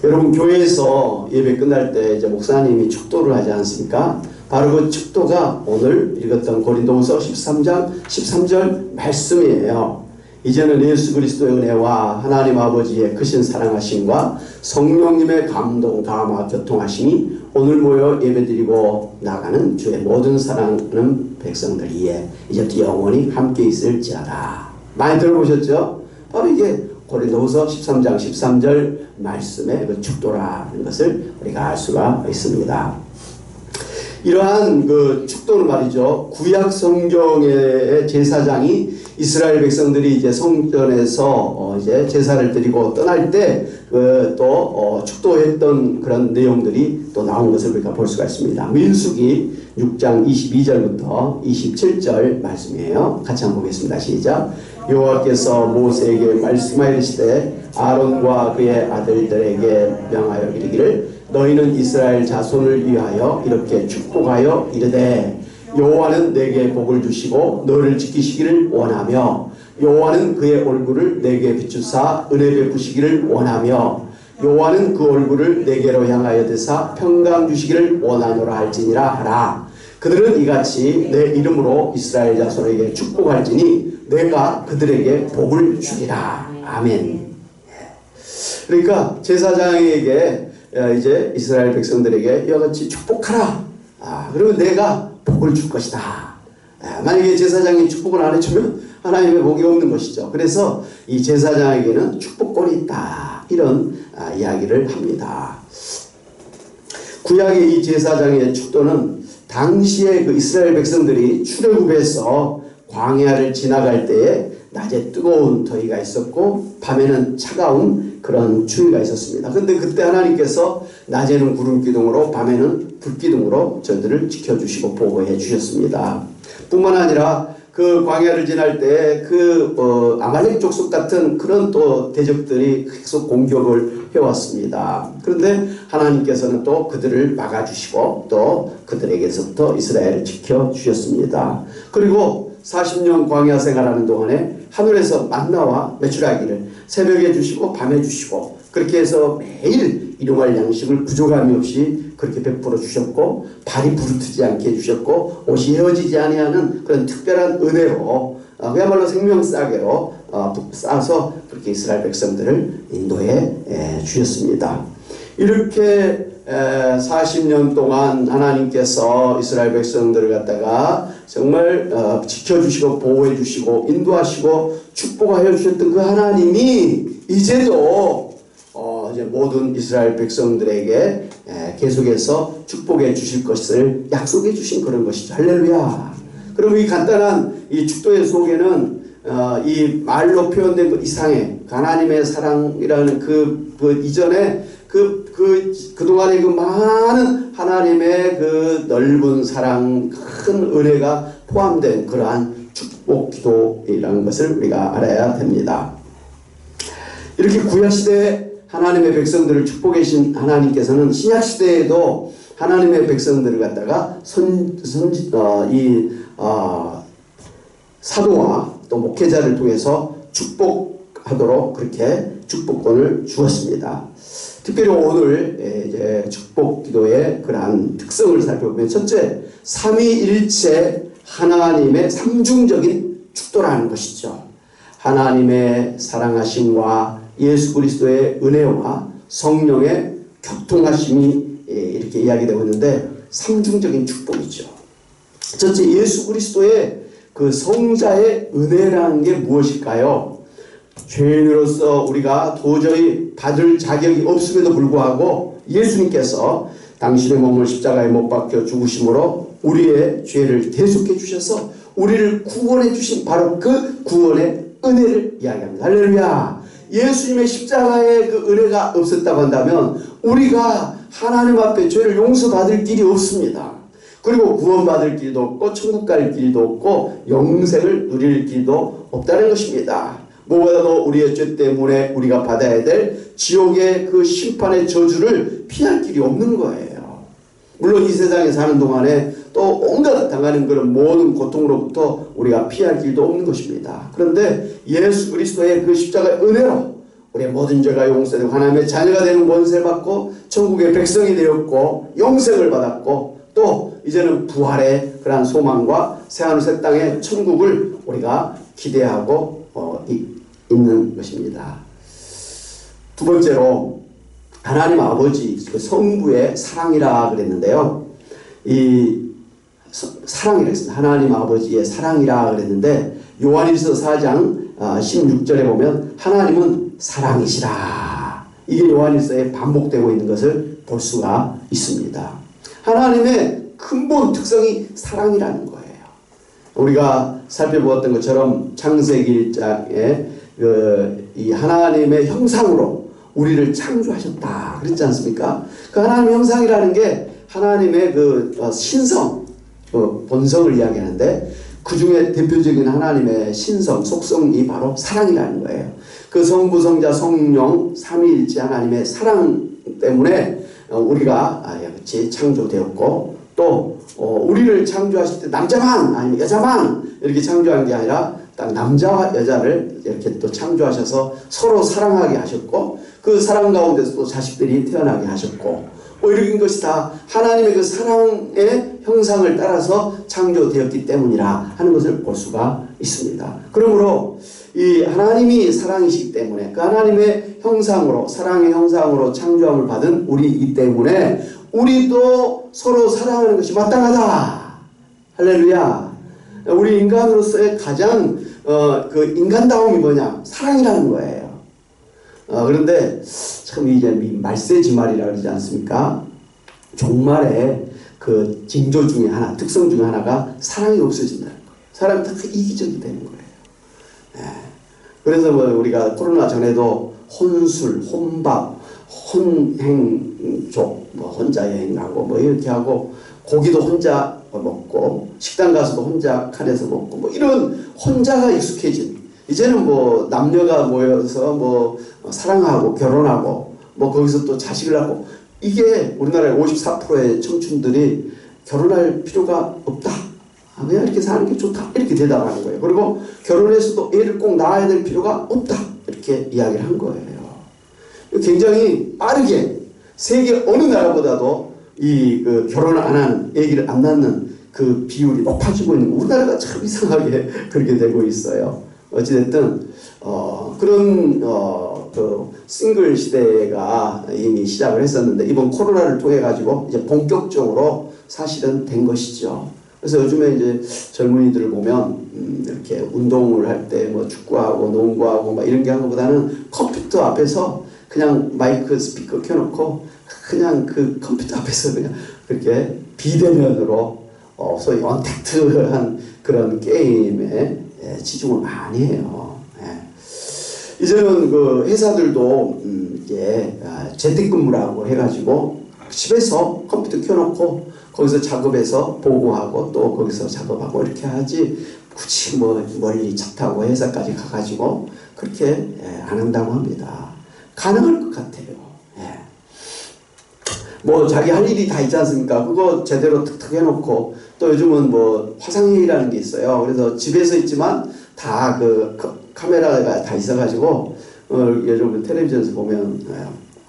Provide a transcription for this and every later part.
여러분, 교회에서 예배 끝날 때 이제 목사님이 축도를 하지 않습니까? 바로 그 축도가 오늘 읽었던 고린도후서 13장 13절 말씀이에요. 이제는 예수 그리스도의 은혜와 하나님 아버지의 크신 사랑하심과 성령님의 감동, 감화, 교통하심이 오늘 모여 예배드리고 나가는 주의 모든 사랑하는 백성들이에 이제 영원히 함께 있을지어다. 많이 들어보셨죠? 바로 이게 고린도후서 13장 13절 말씀의 그 축도라는 것을 우리가 알 수가 있습니다. 이러한 그 축도는 말이죠, 구약 성경의 제사장이 이스라엘 백성들이 이제 성전에서 이제 제사를 드리고 떠날 때 또 축도했던 그런 내용들이 또 나온 것을 우리가 볼 수가 있습니다. 민수기 6장 22절부터 27절 말씀이에요. 같이 한번 보겠습니다. 시작. 여호와께서 모세에게 말씀하시되 아론과 그의 아들들에게 명하여 이르기를 너희는 이스라엘 자손을 위하여 이렇게 축복하여 이르되 여호와는 내게 복을 주시고 너를 지키시기를 원하며 여호와는 그의 얼굴을 내게 비추사 은혜 베푸시기를 원하며 여호와는 그 얼굴을 내게로 향하여 드사 평강 주시기를 원하노라 할지니라 하라. 그들은 이같이 내 이름으로 이스라엘 자손에게 축복할지니 내가 그들에게 복을 주리라. 아멘. 그러니까 제사장에게 이제 이스라엘 백성들에게 이와 같이 축복하라. 그러면 내가 복을 줄 것이다. 만약에 제사장이 축복을 안 해주면 하나님의 복이 없는 것이죠. 그래서 이 제사장에게는 축복권이 있다. 이런 이야기를 합니다. 구약의 이 제사장의 축도는 당시에 그 이스라엘 백성들이 출애굽해서 광야를 지나갈 때에 낮에 뜨거운 더위가 있었고 밤에는 차가운 그런 추위가 있었습니다. 그런데 그때 하나님께서 낮에는 구름 기둥으로 밤에는 불 기둥으로 저들을 지켜주시고 보호해 주셨습니다. 뿐만 아니라 그 광야를 지날 때 그 아말렉 족속 같은 그런 또 대적들이 계속 공격을 해왔습니다. 그런데 하나님께서는 또 그들을 막아주시고 또 그들에게서부터 이스라엘을 지켜주셨습니다. 그리고 40년 광야 생활하는 동안에 하늘에서 만나와 메추라기를 새벽에 주시고 밤에 주시고 그렇게 해서 매일 일용할 양식을 부족함이 없이 그렇게 베풀어 주셨고 발이 부르트지 않게 해주셨고 옷이 헤어지지 아니하는 그런 특별한 은혜로 그야말로 생명싸개로 싸서 그렇게 이스라엘 백성들을 인도해 주셨습니다. 이렇게 40년 동안 하나님께서 이스라엘 백성들을 갖다가 정말 지켜주시고 보호해주시고 인도하시고 축복하여 주셨던 그 하나님이 이제도 이제 모든 이스라엘 백성들에게 계속해서 축복해 주실 것을 약속해 주신 그런 것이죠. 할렐루야. 그럼 이 간단한 이 축도의 속에는 이 말로 표현된 그 이상의 하나님의 사랑이라는 그 이전에 그동안의 그 많은 하나님의 그 넓은 사랑, 큰 은혜가 포함된 그러한 축복 기도이라는 것을 우리가 알아야 됩니다. 이렇게 구약시대에 하나님의 백성들을 축복해 주신 하나님께서는 신약시대에도 하나님의 백성들을 갖다가 사도와 또 목회자를 통해서 축복하도록 그렇게 축복권을 주었습니다. 특별히 오늘 이제 축복 기도의 그러한 특성을 살펴보면 첫째, 삼위일체 하나님의 삼중적인 축도라는 것이죠. 하나님의 사랑하심과 예수 그리스도의 은혜와 성령의 교통하심이 이렇게 이야기되고 있는데 삼중적인 축복이죠. 첫째, 예수 그리스도의 그 성자의 은혜라는 게 무엇일까요? 죄인으로서 우리가 도저히 받을 자격이 없음에도 불구하고 예수님께서 당신의 몸을 십자가에 못 박혀 죽으심으로 우리의 죄를 대속해 주셔서 우리를 구원해 주신 바로 그 구원의 은혜를 이야기합니다. 할렐루야. 예수님의 십자가의 그 은혜가 없었다고 한다면 우리가 하나님 앞에 죄를 용서받을 길이 없습니다. 그리고 구원받을 길도 없고 천국 갈 길도 없고 영생을 누릴 길도 없다는 것입니다. 무엇보다도 우리의 죄 때문에 우리가 받아야 될 지옥의 그 심판의 저주를 피할 길이 없는 거예요. 물론 이 세상에 사는 동안에 또 온갖 당하는 그런 모든 고통으로부터 우리가 피할 길도 없는 것입니다. 그런데 예수 그리스도의 그 십자가의 은혜로 우리의 모든 죄가 용서되고 하나님의 자녀가 되는 권세를 받고 천국의 백성이 되었고 영생을 받았고 또 이제는 부활의 그러한 소망과 새하늘 새 땅의 천국을 우리가 기대하고 있는 것입니다. 두 번째로 하나님 아버지 그 성부의 사랑이라 그랬는데요. 이 사랑이라 했습니다. 하나님 아버지의 사랑이라 그랬는데 요한일서 4장 16절에 보면 하나님은 사랑이시라. 이게 요한일서에 반복되고 있는 것을 볼 수가 있습니다. 하나님의 근본 특성이 사랑이라는 거예요. 우리가 살펴보았던 것처럼 창세기 1장에 이 하나님의 형상으로 우리를 창조하셨다 그랬지 않습니까? 그 하나님의 형상이라는 게 하나님의 그 신성, 본성을 이야기하는데 그 중에 대표적인 하나님의 신성, 속성이 바로 사랑이라는 거예요. 그 성부, 성자, 성령, 삼위일체 하나님의 사랑 때문에 우리가 같이 창조되었고 또 우리를 창조하실 때 남자만 아니면 여자만 이렇게 창조한 게 아니라 딱 남자와 여자를 이렇게 또 창조하셔서 서로 사랑하게 하셨고 그 사랑 가운데서 또 자식들이 태어나게 하셨고 이런 것이 다 하나님의 그 사랑의 형상을 따라서 창조되었기 때문이라 하는 것을 볼 수가 있습니다. 그러므로 이 하나님이 사랑이시기 때문에 그 하나님의 형상으로 사랑의 형상으로 창조함을 받은 우리이기 때문에 우리도 서로 사랑하는 것이 마땅하다. 할렐루야. 우리 인간으로서의 가장 그 인간다움이 뭐냐? 사랑이라는 거예요. 그런데 참 이제 말세지말이라 그러지 않습니까? 종말의 그 징조 중에 하나, 특성 중에 하나가 사랑이 없어진다는 거예요. 사람이 다 이기적이 되는 거예요. 그래서 뭐 우리가 코로나 전에도 혼술, 혼밥, 혼행족, 뭐 혼자 여행하고 뭐 이렇게 하고 고기도 혼자 먹고 식당 가서도 혼자 칸에서 먹고 뭐 이런 혼자가 익숙해진 이제는 뭐 남녀가 모여서 뭐 사랑하고 결혼하고 뭐 거기서 또 자식을 낳고 이게 우리나라의 54%의 청춘들이 결혼할 필요가 없다. 그냥 이렇게 사는 게 좋다. 이렇게 대답하는 거예요. 그리고 결혼해서도 애를 꼭 낳아야 될 필요가 없다. 이렇게 이야기를 한 거예요. 굉장히 빠르게 세계 어느 나라보다도 그 결혼을 안 하는, 애기를 안 낳는 그 비율이 높아지고 있는 거. 우리나라가 참 이상하게 그렇게 되고 있어요. 어찌됐든 그런 그 싱글 시대가 이미 시작을 했었는데 이번 코로나를 통해 가지고 이제 본격적으로 사실은 된 것이죠. 그래서 요즘에 이제 젊은이들을 보면 이렇게 운동을 할 때 뭐 축구하고 농구하고 막 이런 게 하는 것보다는 컴퓨터 앞에서 그냥 마이크 스피커 켜놓고 그냥 그 컴퓨터 앞에서 그냥 그렇게 비대면으로 소위 언택트한 그런 게임에 치중을 많이 해요. 이제는 그 회사들도 이제 재택근무라고 해가지고 집에서 컴퓨터 켜놓고 거기서 작업해서 보고하고 또 거기서 작업하고 이렇게 하지 굳이 뭐 멀리 차 타고 회사까지 가가지고 그렇게 안 한다고 합니다. 가능할 것 같아요. 뭐 자기 할 일이 다 있지 않습니까? 그거 제대로 툭툭 해놓고 또 요즘은 뭐 화상회의라는 게 있어요. 그래서 집에서 있지만 다 그 카메라가 다 있어가지고 요즘 텔레비전에서 보면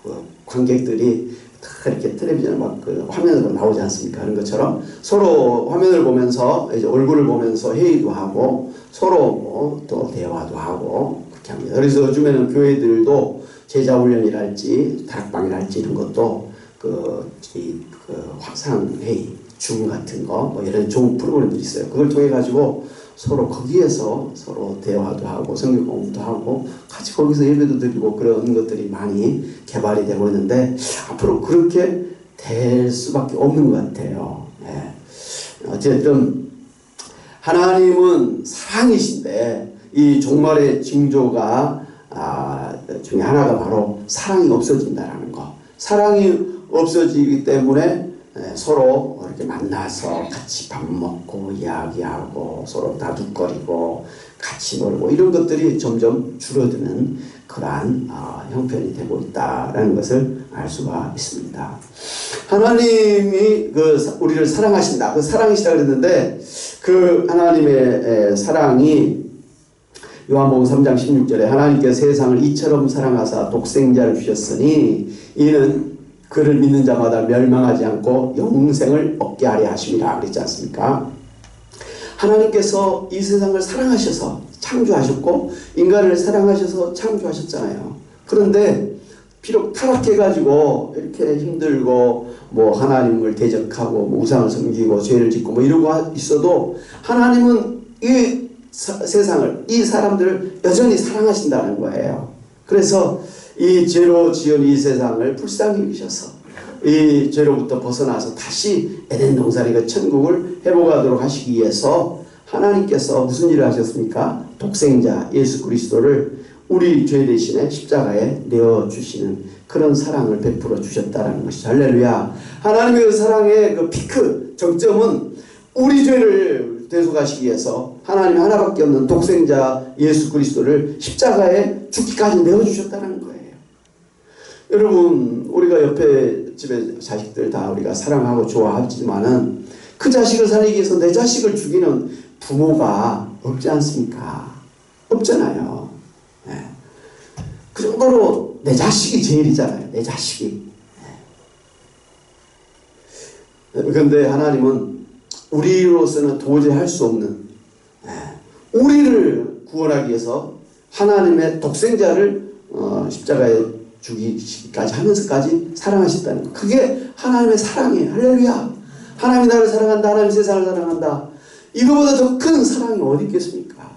그 관객들이 다 이렇게 텔레비전에 막 그 화면으로 나오지 않습니까? 그런 것처럼 서로 화면을 보면서 이제 얼굴을 보면서 회의도 하고 서로 또 대화도 하고 그렇게 합니다. 그래서 요즘에는 교회들도 제자훈련이랄지 다락방이랄지 이런 것도 그 화상회의, 줌 같은 거 뭐 이런 좋은 프로그램들이 있어요. 그걸 통해 가지고 서로 거기에서 서로 대화도 하고 성경 공부도 하고 같이 거기서 예배도 드리고 그런 것들이 많이 개발이 되고 있는데 앞으로 그렇게 될 수밖에 없는 것 같아요. 어쨌든 하나님은 사랑이신데 이 종말의 징조가 중에 하나가 바로 사랑이 없어진다라는 거. 사랑이 없어지기 때문에 서로 이렇게 만나서 같이 밥 먹고 이야기하고 서로 다독거리고 같이 놀고 이런 것들이 점점 줄어드는 그러한 형편이 되고 있다라는 것을 알 수가 있습니다. 하나님이 우리를 사랑하신다. 그 사랑이시다 그랬는데 그 하나님의 사랑이 요한복음 3장 16절에 하나님께서 세상을 이처럼 사랑하사 독생자를 주셨으니 이는 그를 믿는 자마다 멸망하지 않고 영생을 얻게 하려 하심이라 그랬지 않습니까? 하나님께서 이 세상을 사랑하셔서 창조하셨고 인간을 사랑하셔서 창조하셨잖아요. 그런데 비록 타락해가지고 이렇게 힘들고 뭐 하나님을 대적하고 뭐 우상을 섬기고 죄를 짓고 뭐 이러고 있어도 하나님은 이 세상을, 이 사람들을 여전히 사랑하신다는 거예요. 그래서 이 죄로 지은 이 세상을 불쌍히 여기셔서 이 죄로부터 벗어나서 다시 에덴 동산의 그 천국을 회복하도록 하시기 위해서 하나님께서 무슨 일을 하셨습니까? 독생자 예수 그리스도를 우리 죄 대신에 십자가에 내어주시는 그런 사랑을 베풀어 주셨다는 것이죠. 할렐루야. 하나님의 그 사랑의 그 피크, 정점은 우리 죄를 대속하시기 위해서 하나님 하나밖에 없는 독생자 예수 그리스도를 십자가에 죽기까지 내어주셨다는 거예요. 여러분, 우리가 옆에 집에 자식들 다 우리가 사랑하고 좋아하지만은 그 자식을 살리기 위해서 내 자식을 죽이는 부모가 없지 않습니까? 없잖아요. 네. 그 정도로 내 자식이 제일이잖아요. 내 자식이. 그런데 하나님은 우리로서는 도저히 할 수 없는, 우리를 구원하기 위해서 하나님의 독생자를 십자가에 죽이기까지 하면서까지 사랑하셨다는 것. 그게 하나님의 사랑이에요. 할렐루야. 하나님이 나를 사랑한다. 하나님이 세상을 사랑한다. 이거보다 더 큰 사랑이 어디 있겠습니까?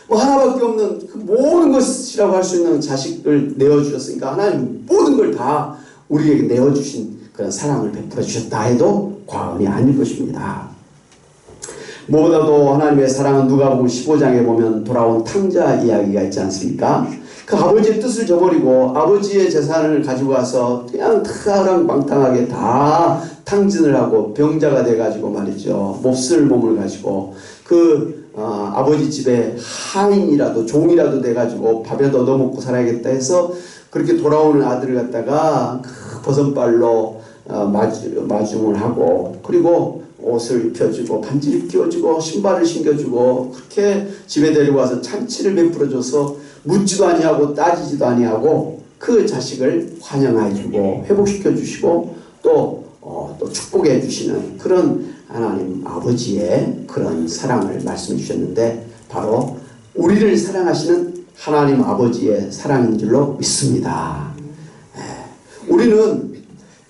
뭐 하나밖에 없는 그 모든 것이라고 할 수 있는 자식을 내어주셨으니까 하나님 모든 걸 다 우리에게 내어주신 그런 사랑을 베풀어 주셨다 해도 과언이 아닐 것입니다. 무엇보다도 하나님의 사랑은 누가복음 15장에 보면 돌아온 탕자 이야기가 있지 않습니까? 그 아버지의 뜻을 저버리고 아버지의 재산을 가지고 와서 그냥 타랑망탕하게 다 탕진을 하고 병자가 돼가지고 말이죠. 몹쓸 몸을 가지고 아버지 집에 하인이라도 종이라도 돼가지고 밥에도 얻어먹고 살아야겠다 해서 그렇게 돌아오는 아들을 갖다가 버선발로 마중을 하고 그리고 옷을 입혀주고 반지를 끼워주고 신발을 신겨주고 그렇게 집에 데리고 와서 잔치를 베풀어줘서 묻지도 아니하고 따지지도 아니하고 그 자식을 환영해주고 회복시켜주시고 또 축복해 주시는 그런 하나님 아버지의 그런 사랑을 말씀해 주셨는데 바로 우리를 사랑하시는 하나님 아버지의 사랑인 줄로 믿습니다. 우리는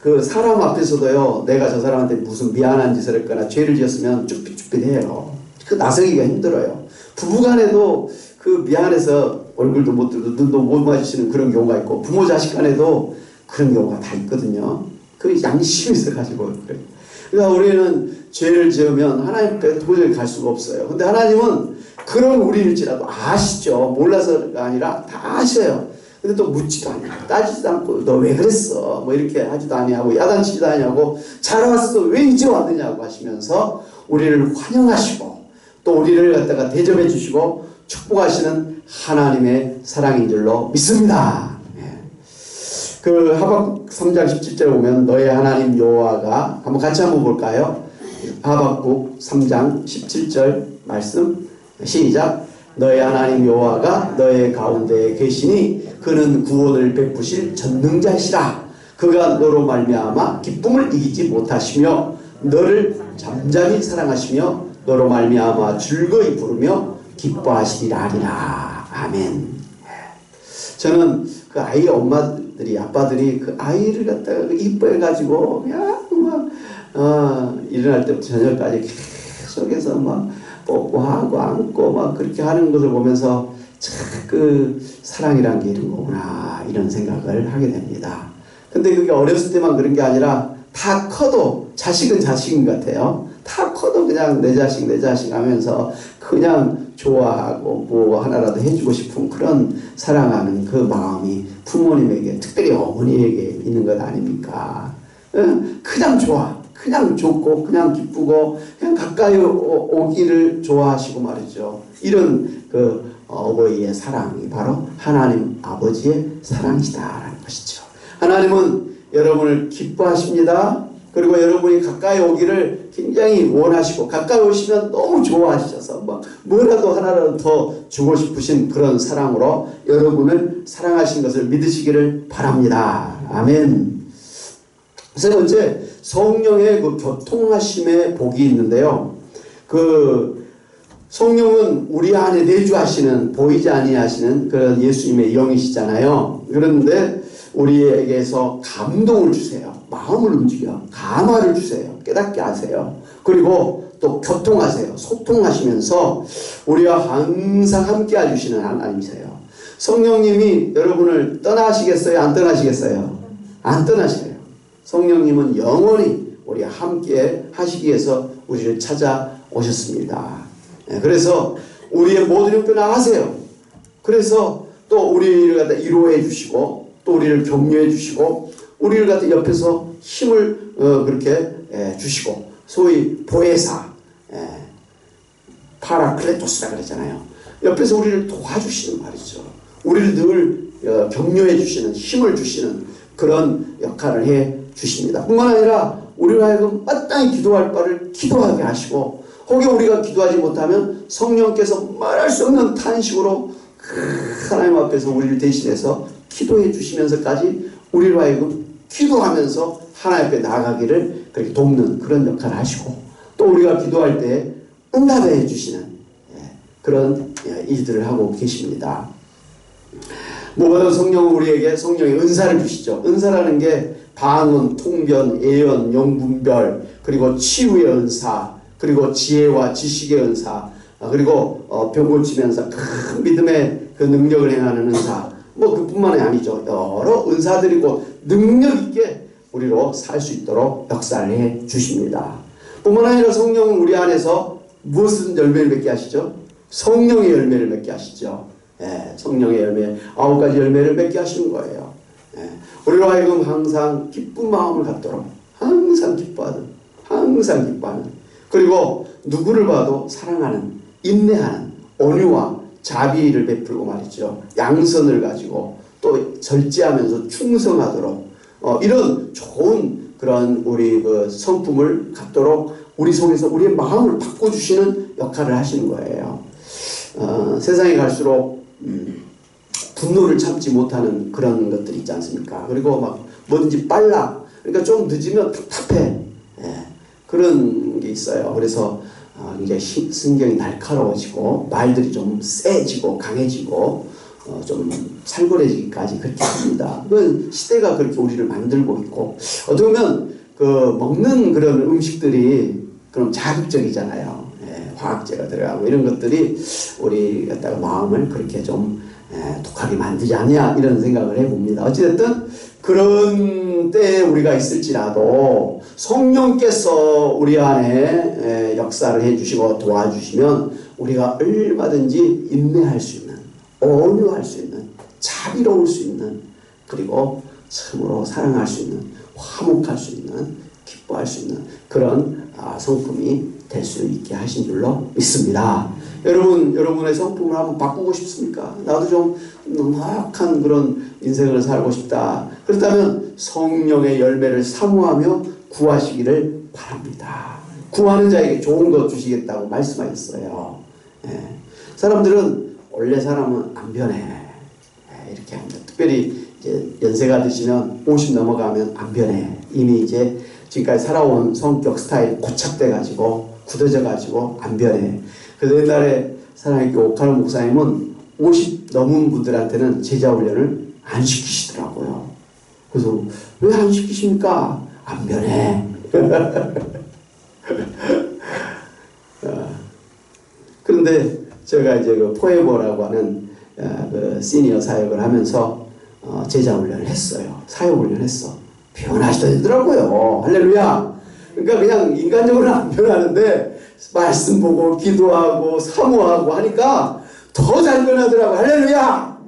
그 사람 앞에서도요, 내가 저 사람한테 무슨 미안한 짓을 했거나 죄를 지었으면 쭈삣쭈삣해요. 그 나서기가 힘들어요. 부부간에도 그 미안해서 얼굴도 못 들고 눈도 못 마주치는 그런 경우가 있고 부모 자식 간에도 그런 경우가 다 있거든요. 그 양심이 있어가지고 그래요. 그러니까 우리는 죄를 지으면 하나님 앞에 도저히 갈 수가 없어요. 근데 하나님은 그런 우리일지라도 아시죠. 몰라서가 아니라 다 아셔요. 근데 또 묻지도 않냐고 따지지도 않고 너 왜 그랬어 뭐 이렇게 하지도 아니하고 야단치지도 아니하고 잘 왔어 왜 이제 왔느냐고 하시면서 우리를 환영하시고 또 우리를 갖다가 대접해 주시고 축복하시는 하나님의 사랑인 줄로 믿습니다. 그 하박국 3장 17절에 보면 너의 하나님 여호와가 같이 한번 볼까요? 하박국 3장 17절 말씀 시작. 너의 하나님 여호와가 너의 가운데에 계시니 그는 구원을 베푸실 전능자시라. 그가 너로 말미암아 기쁨을 이기지 못하시며 너를 잠잠히 사랑하시며 너로 말미암아 즐거이 부르며 기뻐하시리라 하리라. 아멘. 저는 그 아이의 엄마들이 아빠들이 그 아이를 갖다가 이뻐해가지고 그냥 막 일어날 때부터 저녁까지 계속해서 막 뽀뽀하고 안고 막 그렇게 하는 것을 보면서 참 그 사랑이란 게 이런 거구나 이런 생각을 하게 됩니다. 근데 그게 어렸을 때만 그런 게 아니라 다 커도 자식은 자식인 것 같아요. 다 커도 그냥 내 자식 하면서 그냥 좋아하고 뭐 하나라도 해주고 싶은 그런 사랑하는 그 마음이 부모님에게 특별히 어머니에게 있는 것 아닙니까? 그냥 좋아. 그냥 좋고 그냥 기쁘고 그냥 가까이 오기를 좋아하시고 말이죠. 이런 그 어버이의 사랑이 바로 하나님 아버지의 사랑이다라는 것이죠. 하나님은 여러분을 기뻐하십니다. 그리고 여러분이 가까이 오기를 굉장히 원하시고 가까이 오시면 너무 좋아하셔서 막 뭐라도 하나라도 더 주고 싶으신 그런 사랑으로 여러분을 사랑하신 것을 믿으시기를 바랍니다. 아멘. 세 번째, 성령의 그 교통하심의 복이 있는데요. 그 성령은 우리 안에 내주하시는 보이지 아니하시는 그런 예수님의 영이시잖아요. 그런데 우리에게서 감동을 주세요. 마음을 움직여 감화를 주세요. 깨닫게 하세요. 그리고 또 교통하세요. 소통하시면서 우리와 항상 함께 해주시는 하나님이세요. 성령님이 여러분을 떠나시겠어요? 안 떠나시겠어요? 안 떠나셔요. 성령님은 영원히 우리와 함께 하시기 위해서 우리를 찾아오셨습니다. 그래서 우리의 모든 형편 나가세요. 그래서 또 우리를 갖다 위로해 주시고 또 우리를 격려해 주시고 우리를 갖다 옆에서 힘을 그렇게 주시고 소위 보혜사 파라클레토스라 그러잖아요. 옆에서 우리를 도와주시는 말이죠. 우리를 늘 격려해 주시는 힘을 주시는 그런 역할을 해 주십니다. 뿐만 아니라 우리로 하여금 마땅히 기도할 바를 기도하게 하시고 혹여 우리가 기도하지 못하면 성령께서 말할 수 없는 탄식으로 하나님 앞에서 우리를 대신해서 기도해 주시면서까지 우리로 하여금 기도하면서 하나님 앞에 나아가기를 그렇게 돕는 그런 역할을 하시고 또 우리가 기도할 때 응답해 주시는 그런 일들을 하고 계십니다. 무엇보다 성령은 우리에게 성령의 은사를 주시죠. 은사라는 게 방언, 통변, 예언, 영분별, 그리고 치유의 은사, 그리고 지혜와 지식의 은사, 그리고 병 고치면서 큰 믿음의 그 능력을 행하는 은사, 뭐 그뿐만이 아니죠. 여러 은사들이고 능력 있게 우리로 살 수 있도록 역사를 해 주십니다. 뿐만 아니라 성령은 우리 안에서 무엇은 열매를 맺게 하시죠? 성령의 열매를 맺게 하시죠. 성령의 열매, 9가지 열매를 맺게 하시는 거예요. 우리로 하여금 항상 기쁜 마음을 갖도록 항상 기뻐하는, 그리고 누구를 봐도 사랑하는, 인내하는, 온유와 자비를 베풀고 말이죠. 양선을 가지고 또 절제하면서 충성하도록 이런 좋은 그런 우리 그 성품을 갖도록 우리 속에서 우리의 마음을 바꿔주시는 역할을 하시는 거예요. 세상에 갈수록 분노를 참지 못하는 그런 것들이 있지 않습니까? 그리고 막 뭐든지 빨라. 그러니까 좀 늦으면 답답해. 그런 게 있어요. 그래서 이제 신경이 날카로워지고 말들이 좀 세지고 강해지고 좀 살벌해지기까지 그렇게 합니다. 그 시대가 그렇게 우리를 만들고 있고 어떻게 보면 그 먹는 그런 음식들이 그럼 자극적이잖아요. 화학제가 들어가고 이런 것들이 우리 갖다가 마음을 그렇게 좀 독하게 만들지 않냐 이런 생각을 해봅니다. 어찌됐든 그런 때에 우리가 있을지라도 성령께서 우리 안에 역사를 해주시고 도와주시면 우리가 얼마든지 인내할 수 있는, 온유할 수 있는, 자비로울 수 있는, 그리고 참으로 사랑할 수 있는, 화목할 수 있는, 기뻐할 수 있는 그런 성품이 될 수 있게 하신 줄로 믿습니다. 여러분의 성품을 한번 바꾸고 싶습니까? 나도 좀 넉넉한 그런 인생을 살고 싶다. 그렇다면 성령의 열매를 사모하며 구하시기를 바랍니다. 구하는 자에게 좋은 것 주시겠다고 말씀하셨어요. 사람들은 원래 사람은 안 변해. 이렇게 합니다. 특별히 이제 연세가 드시면 50 넘어가면 안 변해. 이미 이제 지금까지 살아온 성격 스타일이 고착돼 가지고 굳어져 가지고 안 변해. 그래서 옛날에 사랑의 교회 오카노 목사님은 50 넘은 분들한테는 제자 훈련을 안 시키시더라고요. 그래서 왜 안 시키십니까? 안 변해. 그런데 제가 이제 그 포에버라고 하는 그 시니어 사역을 하면서 제자 훈련을 했어요. 사역 훈련을 했어. 변하시더라고요. 할렐루야. 그러니까 그냥 인간적으로는 안 변하는데 말씀 보고 기도하고 사모하고 하니까 더 잘 변하더라고. 할렐루야.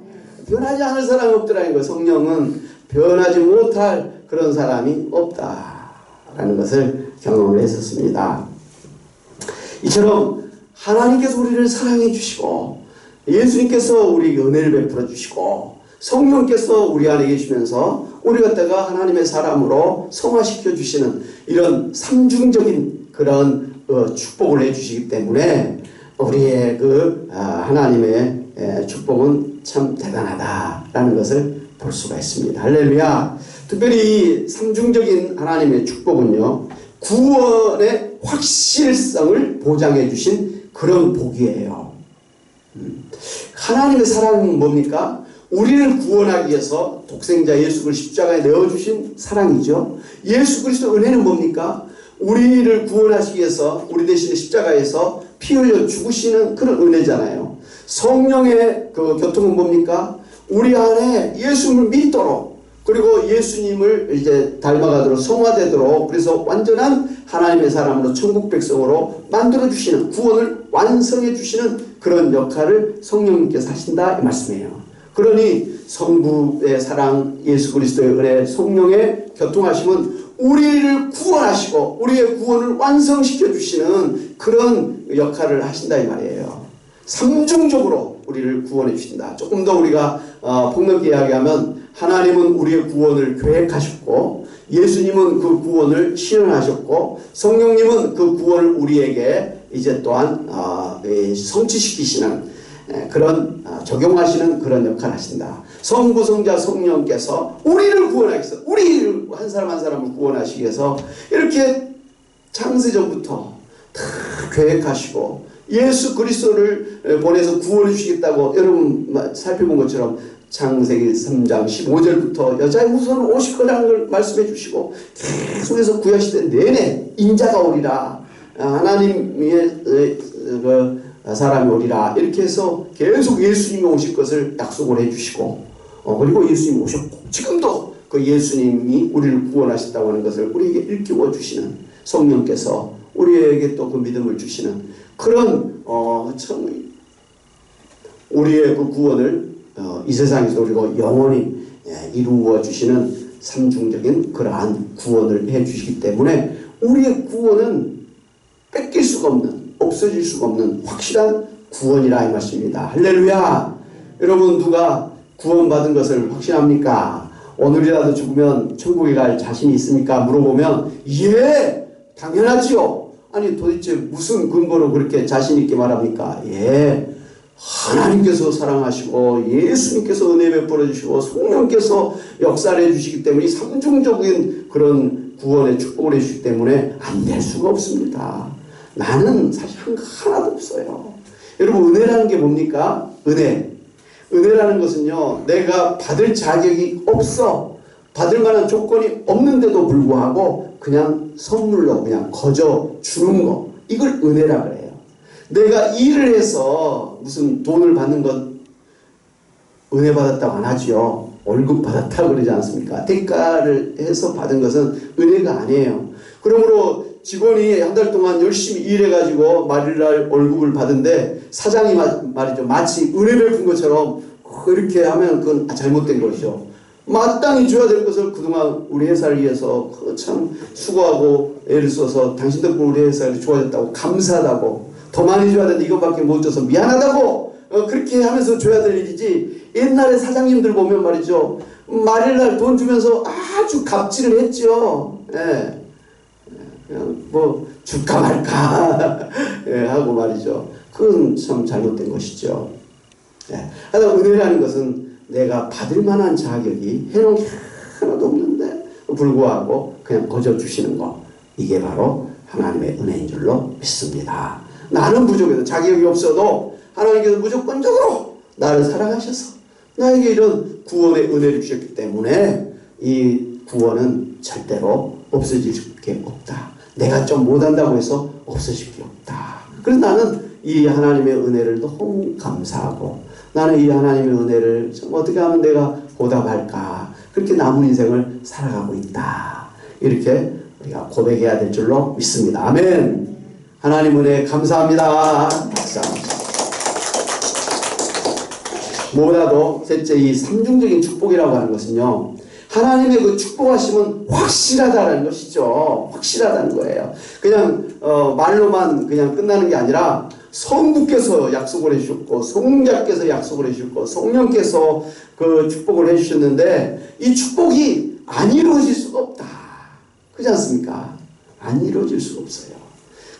변하지 않을 사람이 없더라는 거예요. 성령은 변하지 못할 그런 사람이 없다라는 것을 경험을 했었습니다. 이처럼 하나님께서 우리를 사랑해 주시고 예수님께서 우리에게 은혜를 베풀어 주시고 성령께서 우리 안에 계시면서 우리 갖다가 하나님의 사람으로 성화시켜 주시는 이런 삼중적인 그런 축복을 해주시기 때문에 우리의 하나님의 축복은 참 대단하다라는 것을 볼 수가 있습니다. 할렐루야. 특별히 이 삼중적인 하나님의 축복은요, 구원의 확실성을 보장해 주신 그런 복이에요. 하나님의 사랑은 뭡니까? 우리를 구원하기 위해서 독생자 예수 그리스도 십자가에 내어주신 사랑이죠. 예수 그리스도 은혜는 뭡니까? 우리를 구원하시기 위해서 우리 대신에 십자가에서 피 흘려 죽으시는 그런 은혜잖아요. 성령의 그 교통은 뭡니까? 우리 안에 예수님을 믿도록, 그리고 예수님을 이제 닮아가도록, 성화되도록, 그래서 완전한 하나님의 사람으로 천국 백성으로 만들어주시는, 구원을 완성해 주시는 그런 역할을 성령님께서 하신다 이 말씀이에요. 그러니 성부의 사랑, 예수 그리스도의 은혜, 성령의 교통하심은 우리를 구원하시고 우리의 구원을 완성시켜 주시는 그런 역할을 하신다 이 말이에요. 삼중적으로 우리를 구원해 주신다. 조금 더 우리가 폭넓게 이야기하면 하나님은 우리의 구원을 계획하셨고, 예수님은 그 구원을 실현하셨고, 성령님은 그 구원을 우리에게 이제 또한 성취시키시는 그런 적용하시는 그런 역할을 하신다. 성부, 성자, 성령께서 우리를 구원하기 위해서, 우리를 한 사람 한 사람을 구원하시기 위해서 이렇게 창세전부터 다 계획하시고 예수 그리스도를 보내서 구원해 주시겠다고 여러분 살펴본 것처럼 창세기 3장 15절부터 여자의 후손은 오실 거라는 걸 말씀해 주시고 계속해서 구약시대 내내 인자가 오리라, 하나님의 사람이 오리라, 이렇게 해서 계속 예수님이 오실 것을 약속을 해주시고, 그리고 예수님이 오셨고 지금도 그 예수님이 우리를 구원하셨다고 하는 것을 우리에게 일깨워 주시는 성령께서 우리에게 또 그 믿음을 주시는 그런 참 우리의 그 구원을 이 세상에서 그리고 영원히 이루어 주시는 삼중적인 그러한 구원을 해 주시기 때문에 우리의 구원은 뺏길 수가 없는, 없어질 수가 없는 확실한 구원이라 이 말씀입니다. 할렐루야. 여러분, 누가 구원받은 것을 확신합니까? 오늘이라도 죽으면 천국에 갈 자신이 있습니까? 물어보면 예, 당연하지요. 아니 도대체 무슨 근거로 그렇게 자신 있게 말합니까? 예, 하나님께서 사랑하시고 예수님께서 은혜 베풀어 주시고 성령께서 역사를 해주시기 때문에 이 삼중적인 그런 구원의 축복을 해주시기 때문에 안 될 수가 없습니다. 나는 사실 하나도 없어요. 여러분, 은혜라는 게 뭡니까? 은혜라는 것은요, 내가 받을 자격이 없어, 받을 만한 조건이 없는데도 불구하고 그냥 선물로 그냥 거저 주는 거, 이걸 은혜라 그래요. 내가 일을 해서 무슨 돈을 받는 것 은혜 받았다고 안 하지요. 월급 받았다고 그러지 않습니까? 대가를 해서 받은 것은 은혜가 아니에요. 그러므로 직원이 한 달 동안 열심히 일해가지고 말일날 월급을 받은데 사장이 말이죠, 마치 은혜 베푼 것처럼 그렇게 하면 그건 잘못된 것이죠. 마땅히 줘야 될 것을 그동안 우리 회사를 위해서 참 수고하고 애를 써서 당신 덕분에 우리 회사가 좋아졌다고, 감사하다고, 더 많이 줘야 되는데 이것밖에 못 줘서 미안하다고 그렇게 하면서 줘야 될 일이지. 옛날에 사장님들 보면 말이죠, 말일날 돈 주면서 아주 갑질을 했죠. 예. 그냥 뭐 줄까 말까 예, 하고 말이죠. 그건 참 잘못된 것이죠. 예. 하여튼 은혜라는 것은 내가 받을 만한 자격이 해놓은 게 하나도 없는데 불구하고 그냥 거저 주시는 거, 이게 바로 하나님의 은혜인 줄로 믿습니다. 나는 부족해도, 자격이 없어도 하나님께서 무조건적으로 나를 사랑하셔서 나에게 이런 구원의 은혜를 주셨기 때문에 이 구원은 절대로 없어질 게 없다. 내가 좀 못한다고 해서 없어질 게 없다. 그래서 나는 이 하나님의 은혜를 너무 감사하고, 나는 이 하나님의 은혜를 좀 어떻게 하면 내가 보답할까, 그렇게 남은 인생을 살아가고 있다. 이렇게 우리가 고백해야 될 줄로 믿습니다. 아멘. 하나님 은혜 감사합니다. 감사합니다. 무엇보다도 셋째, 이 삼중적인 축복이라고 하는 것은요, 하나님의 그 축복하심은 확실하다는 것이죠. 확실하다는 거예요. 그냥 말로만 그냥 끝나는 게 아니라 성부께서 약속을 해주셨고, 성자께서 약속을 해주셨고, 성령께서 그 축복을 해주셨는데, 이 축복이 안 이루어질 수가 없다. 그렇지 않습니까? 안 이루어질 수가 없어요.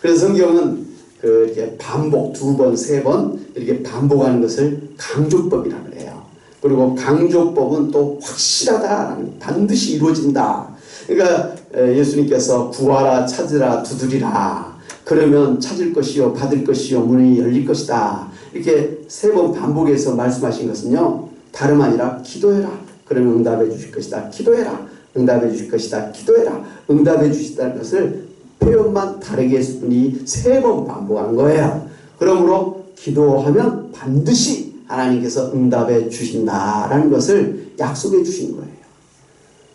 그래서 성경은 이렇게 반복 2번, 3번 이렇게 반복하는 것을 강조법이라고 그래요. 그리고 강조법은 또 확실하다. 반드시 이루어진다. 그러니까 예수님께서 구하라, 찾으라, 두드리라. 그러면 찾을 것이요, 받을 것이요, 문이 열릴 것이다. 이렇게 3번 반복해서 말씀하신 것은요, 다름 아니라 기도해라. 그러면 응답해 주실 것이다. 기도해라. 응답해 주실 것이다. 기도해라. 응답해 주시다는 것을 표현만 다르게 했을 뿐이 3번 반복한 거예요. 그러므로 기도하면 반드시 하나님께서 응답해 주신다라는 것을 약속해 주신 거예요.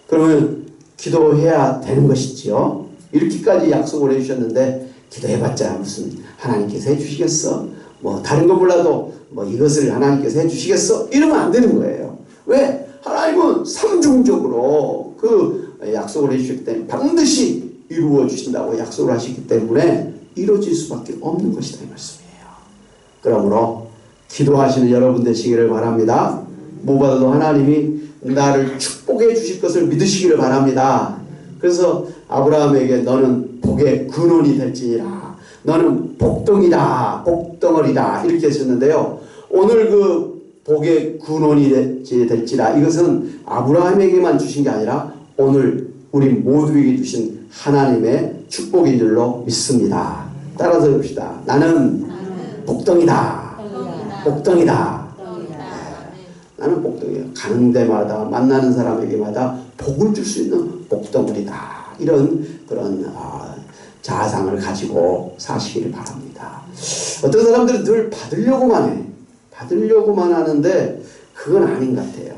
그러면 기도해야 되는 것이지요. 이렇게까지 약속을 해주셨는데 기도해봤자 무슨 하나님께서 해주시겠어? 뭐 다른 거 몰라도 뭐 이것을 하나님께서 해주시겠어? 이러면 안 되는 거예요. 왜? 하나님은 삼중적으로 그 약속을 해주셨기 때문에 반드시 이루어 주신다고 약속을 하시기 때문에 이루어질 수밖에 없는 것이다 이 말씀이에요. 그러므로 기도하시는 여러분 되시기를 바랍니다. 무엇보다도 하나님이 나를 축복해 주실 것을 믿으시기를 바랍니다. 그래서 아브라함에게 너는 복의 근원이 될지니라. 너는 복덩이다. 복덩어리다. 이렇게 하셨는데요. 오늘 그 복의 근원이 될지라 이것은 아브라함에게만 주신 게 아니라 오늘 우리 모두에게 주신 하나님의 축복인 줄로 믿습니다. 따라서 봅시다. 나는 복덩이다. 복덩이다. 나는 복덩이야. 가는 데마다 만나는 사람에게마다 복을 줄 수 있는 복덩이다. 이런 그런 자아상을 가지고 사시기를 바랍니다. 어떤 사람들은 늘 받으려고만 해. 받으려고만 하는데 그건 아닌 것 같아요.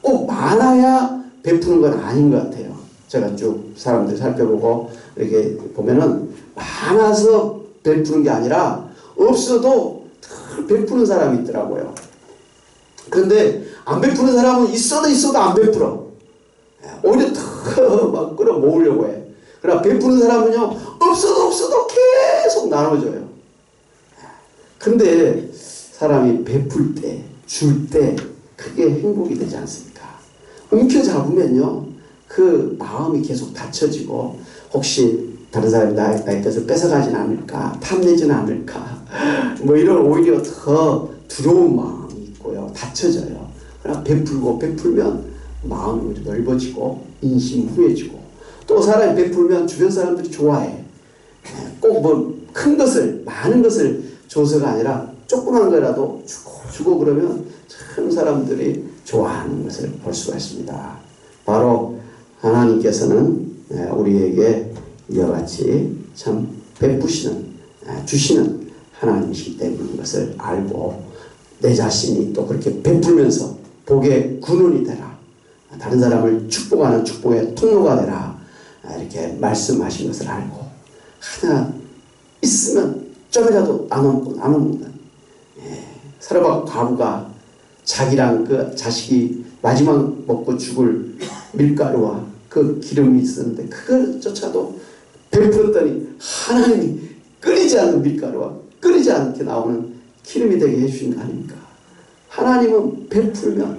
꼭 많아야 베푸는 건 아닌 것 같아요. 제가 쭉 사람들 살펴보고 이렇게 보면은 많아서 베푸는 게 아니라 없어도 베푸는 사람이 있더라고요. 그런데 안 베푸는 사람은 있어도 안 베풀어. 오히려 더 막 끌어모으려고 해. 그러나 베푸는 사람은요, 없어도 계속 나눠줘요. 근데 사람이 베풀 때, 줄 때 그게 행복이 되지 않습니까? 움켜잡으면요, 그 마음이 계속 닫혀지고 혹시 다른 사람이 나의 것을 뺏어가진 않을까, 탐내지는 않을까, 뭐 이런 오히려 더 두려운 마음이 있고요, 닫혀져요. 그러나 베풀면 마음이 넓어지고 인심이 후해지고 또 사람이 베풀면 주변 사람들이 좋아해. 꼭 뭐 큰 것을 많은 것을 줘서가 아니라 조그만 거라도 주고 그러면 참 사람들이 좋아하는 것을 볼 수가 있습니다. 바로 하나님께서는 우리에게 이와 같이 참 베푸시는 주시는 하나님이시기 때문인 것을 알고 내 자신이 또 그렇게 베풀면서 복의 근원이 되라. 다른 사람을 축복하는 축복의 통로가 되라. 이렇게 말씀하신 것을 알고 하나 있으면 좀이라도 나눠먹는 사르밧 과부가 자기랑 그 자식이 마지막 먹고 죽을 밀가루와 그 기름이 있었는데 그걸조차도 베풀었더니 하나님이 끓이지 않는 밀가루와 끓이지 않게 나오는 기름이 되게 해주신 거 아닙니까? 하나님은 베풀면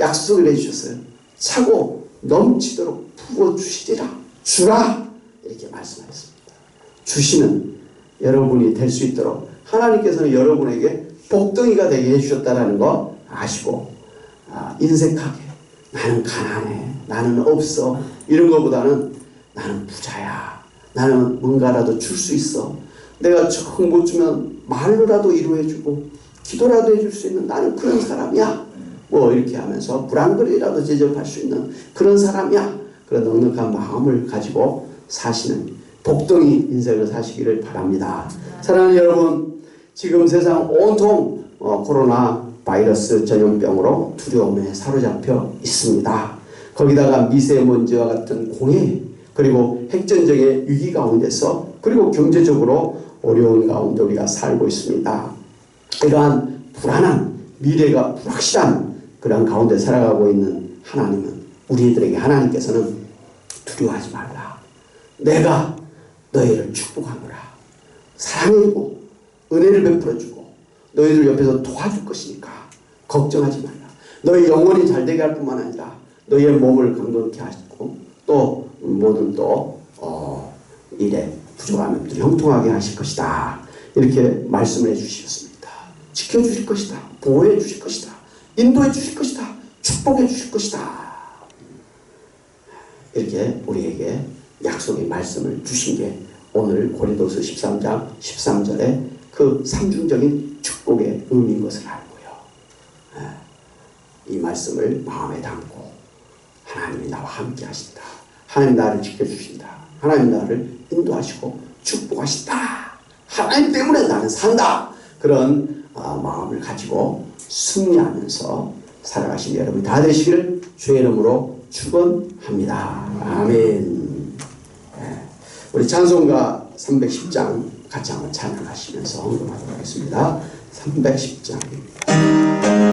약속을 해주셨어요. 차고 넘치도록 부어주시리라. 주라. 이렇게 말씀하셨습니다. 주시는 여러분이 될 수 있도록 하나님께서는 여러분에게 복덩이가 되게 해주셨다는 거 아시고 인색하게 나는 가난해, 나는 없어 이런 것보다는 나는 부자야, 나는 뭔가라도 줄 수 있어, 내가 정 못 주면 말로라도 이루어주고 기도라도 해줄 수 있는 나는 그런 사람이야. 뭐 이렇게 하면서 물한그릇이라도 제접할 수 있는 그런 사람이야. 그런 넉넉한 마음을 가지고 사시는 복덩이 인생을 사시기를 바랍니다. 사랑하는 여러분, 지금 세상 온통 코로나 바이러스 전염병으로 두려움에 사로잡혀 있습니다. 거기다가 미세먼지와 같은 공해, 그리고 핵전쟁의 위기 가운데서, 그리고 경제적으로 어려운 가운데 우리가 살고 있습니다. 이러한 불안한 미래가 불확실한 그런 가운데 살아가고 있는 우리들에게 하나님께서는 두려워하지 말라. 내가 너희를 축복하노라. 사랑해주고 은혜를 베풀어주고 너희들 옆에서 도와줄 것이니까 걱정하지 말라. 너희 영혼이 잘되게 할 뿐만 아니라 너희의 몸을 강건케 하시고 또 모든 또 일에 부족한 것들을 형통하게 하실 것이다. 이렇게 말씀을 해주셨습니다. 지켜주실 것이다. 보호해 주실 것이다. 인도해 주실 것이다. 축복해 주실 것이다. 이렇게 우리에게 약속의 말씀을 주신 게 오늘 고린도서 13장 13절의 그 삼중적인 축복의 의미인 것을 알고요. 이 말씀을 마음에 담고 하나님이 나와 함께 하신다. 하나님 나를 지켜주신다. 하나님 나를 인도하시고 축복하신다. 하나님 때문에 나는 산다. 그런 마음을 가지고 승리하면서 살아가신 여러분 다 되시기를 주의 이름으로 축원합니다. 아멘. 우리 찬송가 310장 같이 한번 찬양하시면서 응답하도록 하겠습니다. 310장